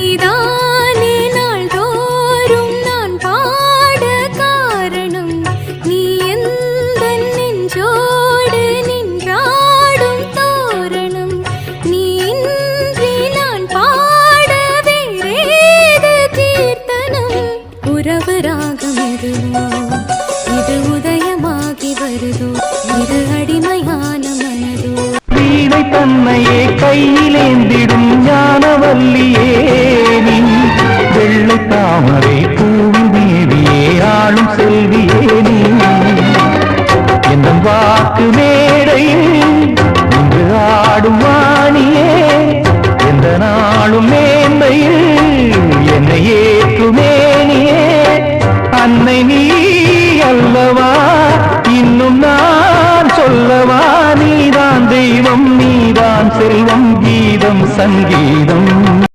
நீதானே நாள்தோறும் நான் பாட காரணம். நீ எந்தன் நெஞ்சோடு நின்றாடும் தோரணம். நீ இன்றி நான் பாட வேறேது கீர்த்தனம். உறவு ராகம் எதுவோ இது உதயமாகி வருதோ, இது அடிமையான மனதோ. வீணை தன்னையே கையிலேந்திடும் ஞானவல்லியே நீ, வெள்ளை தாமரை பூவி தேவியே ஆளும் செல்வியே நீ. என் வாக்கு மேடையில் இன்று ஆடும் வாணியே, எந்த நாளும் மேன்மையில் என்னை ஏற்றுமேனியே. அன்னை நீ அல்லவா, இன்னும் நான் சொல்லவா, நீதான் தெய்வம் நீதான் செல்வம், கீதம் சங்கீதம்.